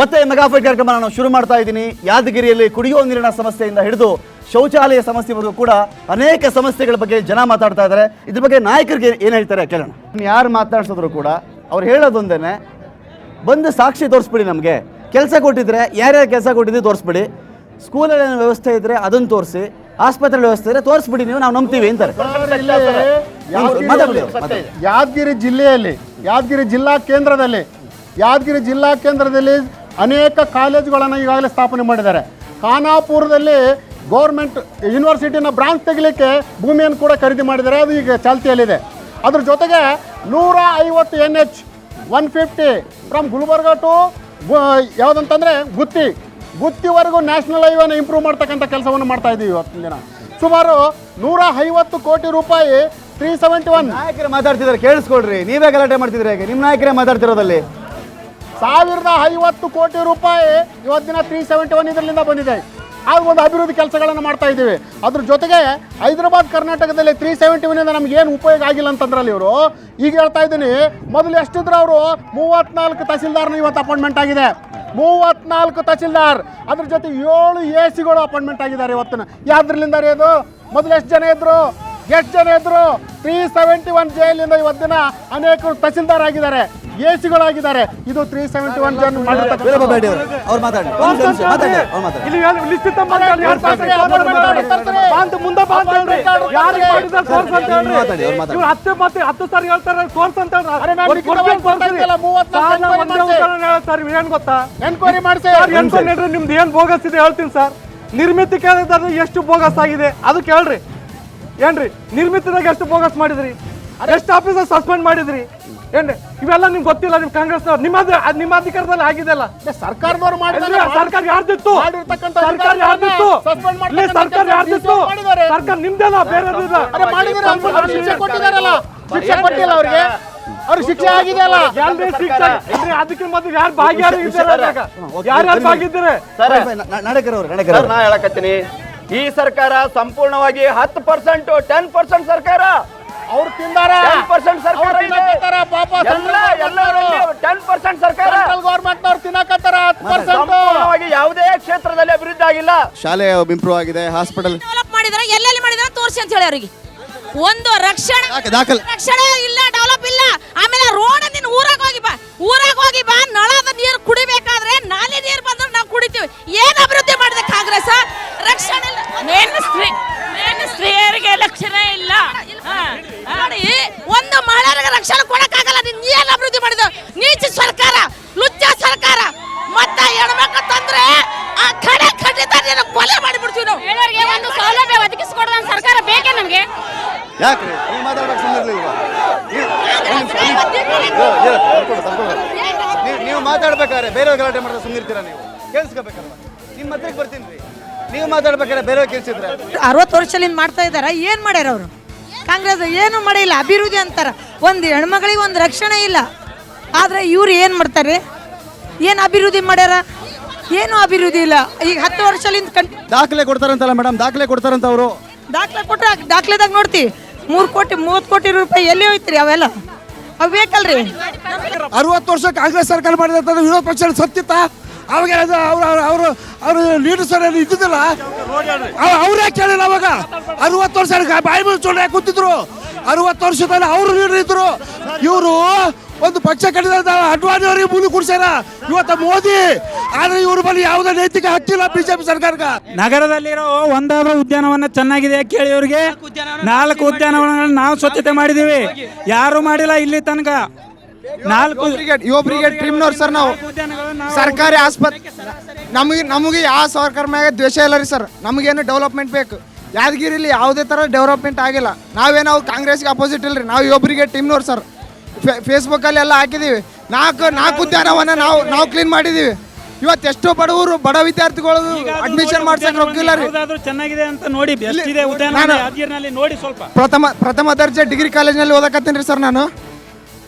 ಮತ್ತೆ ಮೆಗಾಫೈಟ್ ಕಾರ್ಯಕ್ರಮ ನಾನು ಶುರು ಮಾಡ್ತಾ ಇದ್ದೀನಿ. ಯಾದಗಿರಿಯಲ್ಲಿ ಕುಡಿಯುವ ನೀರಿನ ಸಮಸ್ಯೆಯಿಂದ ಹಿಡಿದು ಶೌಚಾಲಯ ಸಮಸ್ಯೆವರೆಗೂ ಕೂಡ ಅನೇಕ ಸಮಸ್ಯೆಗಳ ಬಗ್ಗೆ ಜನ ಮಾತಾಡ್ತಾ ಇದ್ದಾರೆ. ಇದ್ರ ಬಗ್ಗೆ ನಾಯಕರಿಗೆ ಏನು ಹೇಳ್ತಾರೆ ಕೇಳೋಣ. ಯಾರು ಮಾತಾಡ್ಸಿದ್ರು ಕೂಡ ಅವ್ರು ಹೇಳೋದೊಂದೇನೆ, ಬಂದು ಸಾಕ್ಷಿ ತೋರಿಸ್ಬಿಡಿ, ನಮಗೆ ಕೆಲಸ ಕೊಟ್ಟಿದ್ರೆ ಯಾರ್ಯಾರು ಕೆಲಸ ಕೊಟ್ಟಿದ್ದು ತೋರಿಸ್ಬಿಡಿ, ಸ್ಕೂಲಲ್ಲಿ ಏನೋ ವ್ಯವಸ್ಥೆ ಇದ್ರೆ ಅದನ್ನು ತೋರಿಸಿ, ಆಸ್ಪತ್ರೆ ವ್ಯವಸ್ಥೆ ಇದ್ರೆ ತೋರಿಸ್ಬಿಡಿ, ನಾವು ನಂಬ್ತೀವಿ ಅಂತಾರೆ. ಯಾದಗಿರಿ ಜಿಲ್ಲೆಯಲ್ಲಿ, ಯಾದಗಿರಿ ಜಿಲ್ಲಾ ಕೇಂದ್ರದಲ್ಲಿ ಅನೇಕ ಕಾಲೇಜುಗಳನ್ನು ಈಗಾಗಲೇ ಸ್ಥಾಪನೆ ಮಾಡಿದ್ದಾರೆ. ಖಾನಾಪುರದಲ್ಲಿ ಗೌರ್ಮೆಂಟ್ ಯೂನಿವರ್ಸಿಟಿನ ಬ್ರಾಂಚ್ ತೆಗಿಲಿಕ್ಕೆ ಭೂಮಿಯನ್ನು ಕೂಡ ಖರೀದಿ ಮಾಡಿದ್ದಾರೆ, ಅದು ಈಗ ಚಾಲ್ತಿಯಲ್ಲಿದೆ. ಅದ್ರ ಜೊತೆಗೆ 150 NH 150 ಫ್ರಮ್ ಗುಲ್ಬರ್ಗ ಟು ಯಾವುದಂತಂದರೆ ಗುತ್ತಿವರೆಗೂ ನ್ಯಾಷನಲ್ ಹೈವೇನ ಇಂಪ್ರೂವ್ ಮಾಡ್ತಕ್ಕಂಥ ಕೆಲಸವನ್ನು ಮಾಡ್ತಾ ಇದ್ದೀವಿ. ಇವತ್ತಿನ ದಿನ ಸುಮಾರು 150 ಕೋಟಿ ರೂಪಾಯಿ 371 ನಾಯಕರೇ ಮಾತಾಡ್ತಿದ್ದಾರೆ, ಕೇಳಿಸ್ಕೊಳ್ರಿ. ನೀವೇ ಗಲಾಟೆ ಮಾಡ್ತಿದ್ರೆ ಹೇಗೆ? ನಿಮ್ಮ ನಾಯಕರೇ ಮಾತಾಡ್ತಿರೋದಲ್ಲಿ 1050 ಕೋಟಿ ರೂಪಾಯಿ ಇವತ್ತಿನ 371 ಇದರಿಂದ ಬಂದಿದೆ. ಅದು ಒಂದು ಅಭಿವೃದ್ಧಿ ಕೆಲಸಗಳನ್ನು ಮಾಡ್ತಾ ಇದ್ದೀವಿ. ಅದ್ರ ಜೊತೆಗೆ ಹೈದರಾಬಾದ್ ಕರ್ನಾಟಕದಲ್ಲಿ 371 ನಮ್ಗೆ ಏನು ಉಪಯೋಗ ಆಗಿಲ್ಲ ಅಂತಂದ್ರಲ್ಲಿ ಇವರು. ಈಗ ಹೇಳ್ತಾ ಇದ್ದೀನಿ, ಮೊದಲು ಎಷ್ಟಿದ್ರು ಅವರು 34 ತಹಸೀಲ್ದಾರ್ನ ಇವತ್ತು ಅಪಾಯಿಂಟ್ಮೆಂಟ್ ಆಗಿದೆ. 34 ತಹಸೀಲ್ದಾರ್, ಅದ್ರ ಜೊತೆ 7 AC ಅಪಾಯಿಂಟ್ಮೆಂಟ್ ಆಗಿದ್ದಾರೆ ಇವತ್ತಿನ. ಯಾವ್ದ್ರಲ್ಲಿಂದ ರೀ ಅದು? ಮೊದಲು ಎಷ್ಟು ಜನ ಇದ್ರು? 371 ಜೈಲಿಂದ ಇವತ್ತಿನ ಅನೇಕರು ತಹಸೀಲ್ದಾರ್ ಆಗಿದ್ದಾರೆ, AC ಇದು 371 ಜನ ಎನ್ಕ್ವೈರಿ ಮಾಡಿಸಿ. ನಿಮ್ದು ಏನ್ ಬೋಗಸ್ ಇದೆ ಹೇಳ್ತೀನಿ ಸರ್. ನಿರ್ಮಿತಿ ಕೇಳಿದ್ರೆ ಎಷ್ಟು ಬೋಗಸ್ ಆಗಿದೆ ಅದು ಕೇಳ್ರಿ. ಏನ್ರಿ ನಿರ್ಮಿತಿದಾಗ ಎಷ್ಟು ಬೋಗಸ್ ಮಾಡಿದ್ರಿ? ಎಷ್ಟು ಆಫೀಸರ್ ಸಸ್ಪೆಂಡ್ ಮಾಡಿದ್ರಿ? ಏನ್ರಿ ಇವೆಲ್ಲ ನಿಮ್ಗೆ ಗೊತ್ತಿಲ್ಲ? ನಿಮ್ ಕಾಂಗ್ರೆಸ್ನವ್ರು ನಿಮ್ಮ ಅಧಿಕಾರದಲ್ಲಿ ಆಗಿದೆಲ್ಲ. ಸರ್ಕಾರದವ್ರು ಸರ್ಕಾರ ಯಾರ್ದಿತ್ತು? ಸರ್ಕಾರ ಯಾರ್ದಿತ್ತು? ಸರ್ಕಾರ ನಿಮ್ದೆಲ್ಲ, ಬೇರೆ ಶಿಕ್ಷೆ ಕೊಟ್ಟಿದಾರಲ್ಲ, ಶಿಕ್ಷೆ ಕೊಟ್ಟಿಲ್ಲ ಅವ್ರಿಗೆ, ಅವ್ರಿಗೆ ಶಿಕ್ಷೆ ಆಗಿದೆಯಲ್ಲ. ಅದಕ್ಕೆ ಮೊದಲು ಯಾರು ಭಾಗಿಯಾಗಿದ್ದಾರೆ? ಯಾರ್ಯಾರು ಭಾಗಿದ್ದಾರೆ? ನಾ ಹೇಳಕತ್ತೀನಿ, ಈ ಸರ್ಕಾರ ಸಂಪೂರ್ಣವಾಗಿ 10% 10% ಸರ್ಕಾರ ಅವ್ರು ತಿಂದಾರ. 10% ಸರ್ಕಾರ ಪಾಪ 10% ಸರ್ಕಾರ ಗೌರ್ಮೆಂಟ್ ಅವ್ರು ತಿನ್ನಕತ್ತಾರ. ಸಂಪೂರ್ಣವಾಗಿ ಯಾವುದೇ ಕ್ಷೇತ್ರದಲ್ಲಿ ಅಭಿವೃದ್ಧಿ ಆಗಿಲ್ಲ. ಶಾಲೆ ಇಂಪ್ರೂವ್ ಆಗಿದೆ, ಹಾಸ್ಪಿಟಲ್ ಡೆವಲಪ್ ಮಾಡಿದ್ರೆ ಎಲ್ಲೆಲ್ಲಿ ಮಾಡಿದ್ರೆ ತೋರಿಸಿ ಅಂತ ಹೇಳಿ ಅವರಿಗೆ. ಒಂದು ರಕ್ಷಣೆ ಇಲ್ಲ, ಡೆವಲಪ್ ಇಲ್ಲ. ಆಮೇಲೆ ರೋಡ್ ನೀನು ಊರಾಗ ಹೋಗಿ ಬಾ ನಳದ ನೀರು ಕುಡಿಬೇಕಾದ್ರೆ ನಾಲೆ ನೀರು ಬಂದ್ರೆ ನಾವು ಕುಡಿತೀವಿ. ಏನ್ ಅಭಿವೃದ್ಧಿ ಮಾಡಿದೆ ಕಾಂಗ್ರೆಸ್? ರಕ್ಷಣೆ ಸ್ತ್ರೀಯರಿಗೆ ರಕ್ಷಣೆ ಇಲ್ಲ. ನೋಡಿ, ಒಂದು ಮಹಿಳೆಯರಿಗೆ ರಕ್ಷಣೆ ಕೊಡಕ್ಕಾಗಲ್ಲ. ನೀನ್ ಏನ್ ಅಭಿವೃದ್ಧಿ ಮಾಡಿದ? ನೀಚ ಸರ್ಕಾರ, ಲುಚ್ಚ ಸರ್ಕಾರ. ಮತ್ತೆ ಹೆಣ್ಮಕ್ಳು ತಂದ್ರೆ ಆ ಕಡೆ ಖಂಡಿತ ನೀನು ಕೊಲೆ ಮಾಡಿಬಿಡ್ತೀವಿ ನಾವು. ಹೇಳೋರಿಗೆ ಒಂದು ಸೌಲಭ್ಯ ಒದಗಿಸಿಕೊಡುವ ಸರ್ಕಾರ ಬೇಕೇ ನಮ್ಗೆ. ಯಾಕ್ರಿ ನೀವು ಮಾತಾಡೋಕೆ ಸುಮ್ಮನಿರ್ಲಿಲ್ವಾ? ನೀವು ಮಾತಾಡ್ಬೇಕಾದ್ರೆ ಬೇರೆ ಗಲಾಟೆ ಮಾಡಿದ್ರೆ ಸುಮ್ಮನಿರ್ತೀರಾ? ನೀವು ಕೇಳಿಸ್ಕೋಬೇಕಲ್ವ? ನಿಮ್ಮ ಹತ್ರಕ್ಕೆ ಬರ್ತೀನಿ ರೀ. ನೀವು ಮಾತಾಡ್ಬೇಕಾದ್ರೆ ಬೇರೆ ಕೇಳಿಸಿದ್ರೆ 60 ವರ್ಷದಿಂದ ಮಾಡ್ತಾ ಇದಾರ. ಏನ್ ಮಾಡ್ಯಾರ ಅವರು? ಕಾಂಗ್ರೆಸ್ ಏನು ಮಾಡಿಲ್ಲ. ಅಭಿವೃದ್ಧಿ ಅಂತಾರ, ಒಂದು ಹೆಣ್ಮಗಳಿಗೆ ಒಂದು ರಕ್ಷಣೆ ಇಲ್ಲ. ಆದ್ರೆ ಇವ್ರು ಏನ್ ಮಾಡ್ತಾರೆ? ಏನು ಅಭಿವೃದ್ಧಿ ಮಾಡ್ಯಾರ? ಏನು ಅಭಿವೃದ್ಧಿ ಇಲ್ಲ. ಈಗ 10 ವರ್ಷದಿಂದ ದಾಖಲೆ ಕೊಡ್ತಾರಂತಲ್ಲ ಮೇಡಮ್, ದಾಖಲೆ ಕೊಡ್ತಾರಂತ ಅವರು. ದಾಖಲೆ ಕೊಟ್ರೆ ದಾಖಲೆದಾಗ ನೋಡ್ತಿ 3 ಕೋಟಿ 30 ಕೋಟಿ ರೂಪಾಯಿ ಎಲ್ಲಿ ಹೋಯ್ತ್ರಿ? ಅವೆಲ್ಲ ಅವು ಬೇಕಲ್ರಿ. 60 ವರ್ಷ ಕಾಂಗ್ರೆಸ್ ಸರ್ಕಾರ ಮಾಡಿದ ವಿರೋಧ ಪಕ್ಷ ಸತ್ತಿತ್ತ? ಅವಾಗ ಅವರು ಲೀಡರ್ಸ್ ಇದ್ದಿದ್ದಿಲ್ಲ, ಅವ್ರೇ ಕೇಳಿಲ್ಲ. ಅವಾಗ 60 ವರ್ಷ ಬಾಯಿ ಮುಚ್ಚೋಣ ಕೂತಿದ್ರು. 60 ವರ್ಷದಲ್ಲಿ ಅವರು ಲೀಡರ್ ಇದ್ರು. ಇವರು ಒಂದು ಪಕ್ಷ ಕಟ್ಟಿದ ಅಡ್ವಾಣಿ ಅವರಿಗೆ ಮುಂದೆ ಕುಡ್ಸ್ಯಾರ ಇವತ್ತ ಮೋದಿ. ಆದ್ರೆ ಇವ್ರ ಬಳಿ ಯಾವುದೇ ನೈತಿಕ ಹಕ್ಕಿಲ್ಲ ಬಿಜೆಪಿ ಸರ್ಕಾರಕ್ಕೆ. ನಗರದಲ್ಲಿರೋ ಒಂದಾದ್ರೂ ಉದ್ಯಾನವನ ಚೆನ್ನಾಗಿದೆ ಕೇಳಿ. ಅವ್ರಿಗೆ 4 ಉದ್ಯಾನವನಗಳನ್ನ ನಾವು ಸ್ವಚ್ಛತೆ ಮಾಡಿದೀವಿ, ಯಾರು ಮಾಡಿಲ್ಲ ಇಲ್ಲಿ ತನಕ. 4 ಟ್ರಿಮ್ನವ್ರು ಸರ್. ನಾವು ಸರ್ಕಾರಿ ಆಸ್ಪತ್ರೆ, ನಮಗೆ ಯಾವ ಸರ್ಕಾರ ಮ್ಯಾಗ ದ್ವೇಷ ಇಲ್ಲ ರೀ ಸರ್. ನಮಗೇನು ಡೆವಲಪ್ಮೆಂಟ್ ಬೇಕು. ಯಾದಗಿರಿಲಿ ಯಾವುದೇ ಥರ ಡೆವಲಪ್ಮೆಂಟ್ ಆಗಿಲ್ಲ. ನಾವೇನೋ ಕಾಂಗ್ರೆಸ್ಗೆ ಅಪೋಸಿಟ್ ಇಲ್ರಿ. ನಾವು ಯುವ ಟೀಮ್ನವ್ರು ಸರ್. ಫೇಸ್ಬುಕ್ಕಲ್ಲಿ ಎಲ್ಲ ಹಾಕಿದ್ದೀವಿ. 4 ಉದ್ಯಾನವನ ನಾವು ಕ್ಲೀನ್ ಮಾಡಿದ್ದೀವಿ. ಇವತ್ತು ಎಷ್ಟೋ ಬಡವರು, ಬಡ ವಿದ್ಯಾರ್ಥಿಗಳು ಅಡ್ಮಿಷನ್ ಮಾಡ್ಸಕ್ಕೆ ರೊಕ್ಕಿಲ್ಲ ರೀ. ಚೆನ್ನಾಗಿದೆ ಅಂತ ನೋಡಿ ನೋಡಿ ಸ್ವಲ್ಪ. ಪ್ರಥಮ ದರ್ಜೆ ಡಿಗ್ರಿ ಕಾಲೇಜ್ನಲ್ಲಿ ಓದಕತ್ತೀನಿ ರೀ ಸರ್ ನಾನು.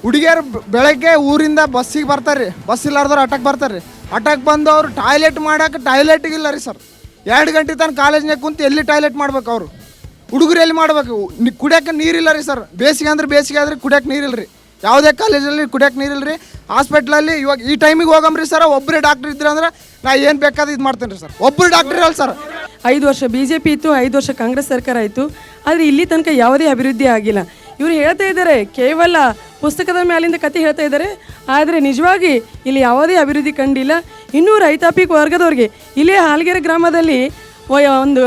ಹುಡುಗಿಯರು ಬೆಳಗ್ಗೆ ಊರಿಂದ ಬಸ್ಸಿಗೆ ಬರ್ತಾರೆ, ಬಸ್ ಇಲ್ಲಾರ್ದವ್ರು ಅಟಕ್ ಬರ್ತಾರೆ. ಅಟಕ್ ಬಂದು ಅವ್ರು ಟಾಯ್ಲೆಟ್ ಮಾಡಕ್ಕೆ ಟಾಯ್ಲೆಟಿಗಿಲ್ಲ ರೀ ಸರ್. 2 ಗಂಟೆ ತನಕ ಕಾಲೇಜ್ನಾಗ ಕುಂತು ಎಲ್ಲಿ ಟಾಯ್ಲೆಟ್ ಮಾಡ್ಬೇಕು? ಅವರು ಹುಡುಗರು ಎಲ್ಲಿ ಮಾಡ್ಬೇಕು? ಕುಡಿಯೋಕೆ ನೀರಿಲ್ಲ ರೀ ಸರ್. ಬೇಸಿಗೆ ಆದ್ರೆ ಕುಡಿಯೋಕೆ ನೀರಿಲ್ಲ ರೀ. ಯಾವುದೇ ಕಾಲೇಜಲ್ಲಿ ಕುಡಿಯೋಕೆ ನೀರಿಲ್ಲ ರೀ. ಹಾಸ್ಪಿಟ್ಲಲ್ಲಿ ಇವಾಗ ಈ ಟೈಮಿಗೆ ಹೋಗಮ್ರಿ ಸರ್, ಒಬ್ಬರೇ ಡಾಕ್ಟರ್ ಇದ್ರೆ ಅಂದ್ರೆ ನಾ ಏನು ಬೇಕಾದ್ರೆ ಇದು ಮಾಡ್ತೇನೆ ರೀ ಸರ್. ಒಬ್ಬರು ಡಾಕ್ಟರ್ ಇರಲ್ಲ ಸರ್. 5 ವರ್ಷ BJP ಇತ್ತು, 5 ವರ್ಷ ಕಾಂಗ್ರೆಸ್ ಸರ್ಕಾರ ಆಯಿತು, ಆದರೆ ಇಲ್ಲಿ ತನಕ ಯಾವುದೇ ಅಭಿವೃದ್ಧಿ ಆಗಿಲ್ಲ. ಇವರು ಹೇಳ್ತಾ ಇದ್ದಾರೆ ಕೇವಲ ಪುಸ್ತಕದ ಮೇಲಿಂದ ಕತೆ ಹೇಳ್ತಾ ಇದ್ದಾರೆ, ಆದರೆ ನಿಜವಾಗಿ ಇಲ್ಲಿ ಯಾವುದೇ ಅಭಿವೃದ್ಧಿ ಕಂಡಿಲ್ಲ. ಇನ್ನೂ ರೈತಾಪಿ ವರ್ಗದವ್ರಿಗೆ ಇಲ್ಲೇ ಹಾಲ್ಗೆರೆ ಗ್ರಾಮದಲ್ಲಿ ಒಂದು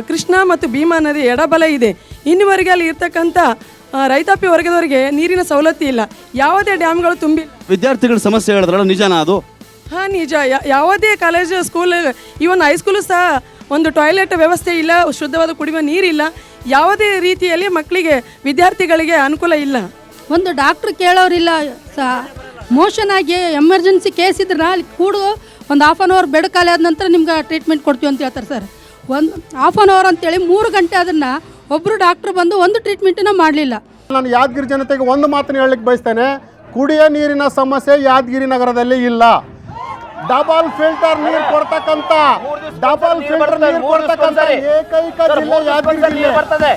ಕೃಷ್ಣ ಮತ್ತು ಭೀಮಾ ನದಿ ಎಡಬಲ ಇದೆ. ಇನ್ನುವರೆಗೆ ಅಲ್ಲಿ ಇರ್ತಕ್ಕಂಥ ರೈತಾಪಿ ವರ್ಗದವರಿಗೆ ನೀರಿನ ಸವಲತ್ತು ಇಲ್ಲ, ಯಾವುದೇ ಡ್ಯಾಮ್ಗಳು ತುಂಬಿ. ವಿದ್ಯಾರ್ಥಿಗಳ ಸಮಸ್ಯೆ ಹೇಳಿದ್ರಲ್ಲ, ನಿಜನಾ ಅದು? ಹಾಂ ನಿಜ. ಯಾವುದೇ ಕಾಲೇಜು ಸ್ಕೂಲ್ ಈವನ್ ಹೈಸ್ಕೂಲು ಸಹ ಒಂದು ಟಾಯ್ಲೆಟ್ ವ್ಯವಸ್ಥೆ ಇಲ್ಲ, ಶುದ್ಧವಾದ ಕುಡಿಯುವ ನೀರಿಲ್ಲ, ಯಾವುದೇ ರೀತಿಯಲ್ಲಿ ಮಕ್ಕಳಿಗೆ ವಿದ್ಯಾರ್ಥಿಗಳಿಗೆ ಅನುಕೂಲ ಇಲ್ಲ. ಒಂದು ಡಾಕ್ಟ್ರು ಕೇಳೋರಿಲ್ಲ. ಮೋಷನ್ ಆಗಿ ಎಮರ್ಜೆನ್ಸಿ ಕೇಸ್ ಇದ್ರೆ ಅಲ್ಲಿ ಕೂಡು ಒಂದು ಹಾಫ್ ಆನ್ ಅವರ್ ಬೆಡ್ ಖಾಲಿ ಆದ ನಂತರ ನಿಮ್ಗೆ ಟ್ರೀಟ್ಮೆಂಟ್ ಕೊಡ್ತೀವಿ ಅಂತ ಹೇಳ್ತಾರೆ ಸರ್. ಒಂದು ಹಾಫ್ ಆನ್ ಅವರ್ ಅಂತೇಳಿ 3 ಗಂಟೆ ಅದನ್ನು ಒಬ್ಬರು ಡಾಕ್ಟ್ರು ಬಂದು ಒಂದು ಟ್ರೀಟ್ಮೆಂಟನ್ನು ಮಾಡಲಿಲ್ಲ. ನಾನು ಯಾದಗಿರಿ ಜನತೆಗೆ ಒಂದು ಮಾತನ್ನು ಹೇಳಲಿಕ್ಕೆ ಬಯಸ್ತೇನೆ, ಕುಡಿಯೋ ನೀರಿನ ಸಮಸ್ಯೆ ಯಾದಗಿರಿ ನಗರದಲ್ಲಿ ಇಲ್ಲ. ಡಬಲ್ ಫಿಲ್ಟರ್ ನೀರು ಕೊಡ್ತಕ್ಕಂಥ ಏಕೈಕ ಜಿಲ್ಲೆ ಯಾದಗಿರಿ ಜಿಲ್ಲೆ,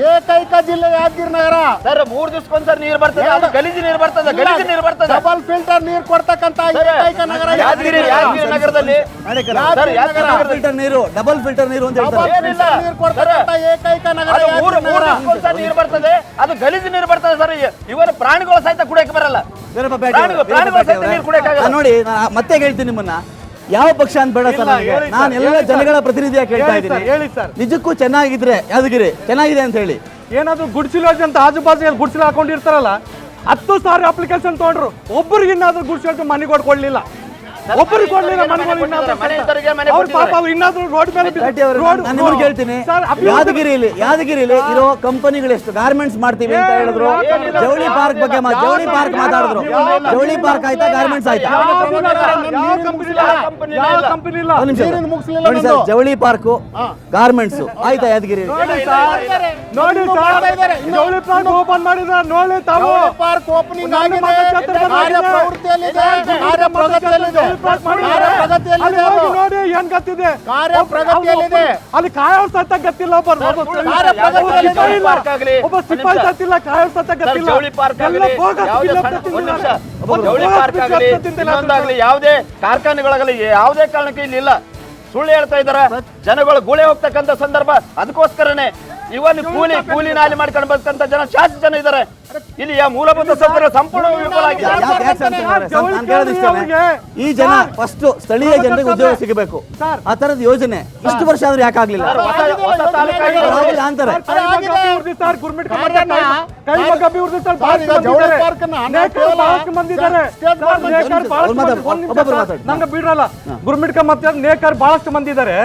ಏಕೈಕ ಜಿಲ್ಲೆ ಯಾದಗಿರಿ ನಗರ ಸರ್. 3 ದಿವಸಕ್ಕೊಂದ್ಸರಿ ನೀರು ಬರ್ತದೆ, ಅದು ಗಲೀಜು ನೀರು ಬರ್ತದೆ, ಗಲೀಜು ನೀರು ಬರ್ತದೆ. ಡಬಲ್ ಫಿಲ್ಟರ್ ನೀರು ಕೊಡ್ತಕ್ಕಂಥ ಏಕೈಕ ನಗರ ಯಾದಗಿರಿ ನಗರದಲ್ಲಿ ಫಿಲ್ಟರ್ ನೀರು, ಡಬಲ್ ಫಿಲ್ಟರ್ ನೀರು ಅಂತ ಹೇಳ್ತಾರೆ. ನೀರು ಕೊಡ್ತಕ್ಕಂಥ ಏಕೈಕ ನಗರ ಮೂರು ದಿವಸಕ್ಕೊಂದ್ಸರಿ ನೀರು ಬರ್ತದೆ, ಅದು ಗಲೀಜು ನೀರು ಬರ್ತದೆ ಸರ್. ಇವರ ಪ್ರಾಣಿಗಳು ಸಹಿತ ಕುಡಿಯಕ್ಕೆ ಬರಲ್ಲ. ನೋಡಿ, ನಾನು ಮತ್ತೆ ಹೇಳ್ತೀನಿ ನಿಮ್ಮನ್ನ, ಯಾವ ಪಕ್ಷ ಅಂತ ಬೇಡ ಸರ್ ನನಗೆ, ನಾನು ಎಲ್ಲ ಜನಗಳ ಪ್ರತಿನಿಧಿಯಾಗಿ ಕೇಳ್ತಾ ಇದ್ದೀನಿ. ನಿಜಕ್ಕೂ ಚೆನ್ನಾಗಿದ್ರೆ ಯಾದಗಿರಿ ಚೆನ್ನಾಗಿದೆ ಅಂತ ಹೇಳಿ, ಏನಾದ್ರು ಗುಡ್ಸಿಲ್ ಯೋಜನೆ ಅಂತ ಆಜು ಬಾಜು ಗುಡ್ಸಿಲ್ ಹಾಕೊಂಡಿರ್ತಾರಲ್ಲ, 10,000 ಅಪ್ಲಿಕೇಶನ್ ತೊಗೊಂಡ್ರು, ಒಬ್ಬರಿಗೆ ಇನ್ನಾದ್ರೂ ಗುಡ್ಸಿಲ್ ಮನೆ ಕೊಡ್ಲಿಲ್ಲ, ಒಬ್ಬರಿಗೆ ಕೊಡ್ಲಿಲ್ಲ ಹೇಳ್ತೀನಿ. ಯಾದಗಿರಿಲಿ ಇರೋ ಕಂಪನಿಗಳೆಷ್ಟು ಗಾರ್ಮೆಂಟ್ಸ್ ಮಾಡ್ತೀವಿ ಅಂತ ಹೇಳಿದ್ರು. ಜವಳಿ ಪಾರ್ಕ್ ಬಗ್ಗೆ ಜವಳಿ ಪಾರ್ಕ್ ಮಾತಾಡಿದ್ರು. ಜವಳಿ ಪಾರ್ಕ್ ಆಯ್ತಾ, ಗಾರ್ಮೆಂಟ್ಸ್ ಆಯ್ತಾ? ನೋಡಿ ಸರ್, ಜವಳಿ ಪಾರ್ಕ್ ಗಾರ್ಮೆಂಟ್ಸ್ ಆಯ್ತಾ ಯಾದಗಿರಿ? ನೋಡಿ ಜವಳಿ ಪಾರ್ಕ್ ಓಪನ್ ಮಾಡಿದ್ರೆ ನೋಡಿ ತಾವು ಪಾರ್ಕ್ ಓಪನಿಂಗ್ ಆಗಿದೆ, ನೋಡಿ ಏನ್ ಗತ್ತಿದೆ, ಕಾರ್ಯಪ್ರಗತಿಯಲ್ಲಿದೆ. ಅಲ್ಲಿ ಕಾಯೋ ಸತ್ತ ಗತ್ತಿಲ್ಲ, ಒಬ್ಬ ಸಿಪಾಯಿ ಸತ್ತಿಲ್ಲ, ಕಾಯೋ ಸತ್ತ ಗತ್ತಿಲ್ಲ. ಯಾವುದೇ ಕಾರ್ಖಾನೆಗಳಾಗಲಿ ಯಾವುದೇ ಕಾರಣಕ್ಕೆ ಇಲ್ಲಿ ಇಲ್ಲ. ಸುಳ್ಳು ಹೇಳ್ತಾ ಇದಾರೆ ಜನಗಳು ಗುಳೆ ಹೋಗ್ತಕ್ಕಂಥ ಸಂದರ್ಭ. ಅದಕ್ಕೋಸ್ಕರನೇ ಇವಲ್ಲಿ ಕೂಲಿ ನಾಲಿ ಮಾಡ್ಕೊಂಡು ಬರ್ತಕ್ಕಂಥ ಜನ ಜಾಸ್ತಿ ಜನ ಇದ್ದಾರೆ. ಇಲ್ಲಿ ಮೂಲಭೂತ ಸೌಕರ್ಯ ಸಂಪೂರ್ಣ ವಿಫಲ ಆಗಿದೆ. ಈ ಜನ ಫಸ್ಟ್ ಸ್ಥಳೀಯ ಜನರಿಗೆ ಉದ್ಯೋಗ ಸಿಗಬೇಕು, ಆ ತರದ ಯೋಜನೆ ಇಷ್ಟು ವರ್ಷ ಆದ್ರೂ ಯಾಕೆ ಆಗ್ಲಿಲ್ಲ ಅಂತಾರೆ. ನಂಗೆ ಬಿಡ್ರಲ್ಲ, ಗುರ್ಮಿಟ್ಕ ಮತ್ತೆ ನೇಕಾರ್ ಬಹಳಷ್ಟು ಮಂದಿ ಇದ್ದಾರೆ.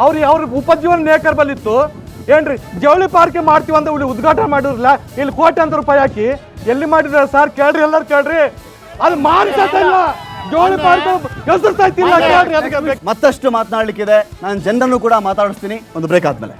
ಅವ್ರ ಉಪಜೀವನ ನೇಕಾರ್ ಬಲ್ಲಿತ್ತು ಏನ್ರಿ. ಜವಳಿ ಪಾರ್ಕ್ ಮಾಡ್ತೀವಿ ಅಂತ ಇಲ್ಲಿ ಉದ್ಘಾಟನೆ ಮಾಡಿರಲಿಲ್ಲ, ಇಲ್ಲಿ ಕೋಟ್ಯಾಂತರ ರೂಪಾಯಿ ಹಾಕಿ ಎಲ್ಲಿ ಮಾಡಿದ್ರೆ ಸರ್? ಕೇಳ್ರಿ, ಎಲ್ಲರೂ ಕೇಳ್ರಿ. ಅದು ಮಾನ್ಸತ್ತ ಇಲ್ಲ, ಜವಳಿ ಪಾರ್ಕ್ ಹೆಸರು ಸಾಯ್ತಿಲ್ಲ, ಕೇಳ್ರಿ. ಅದಕ್ಕೆ ಮತ್ತಷ್ಟು ಮಾತನಾಡ್ಲಿಕ್ಕಿದೆ, ನಾನು ಜನರನ್ನು ಕೂಡ ಮಾತಾಡಿಸ್ತೀನಿ ಒಂದು ಬ್ರೇಕ್ ಆದ್ಮೇಲೆ.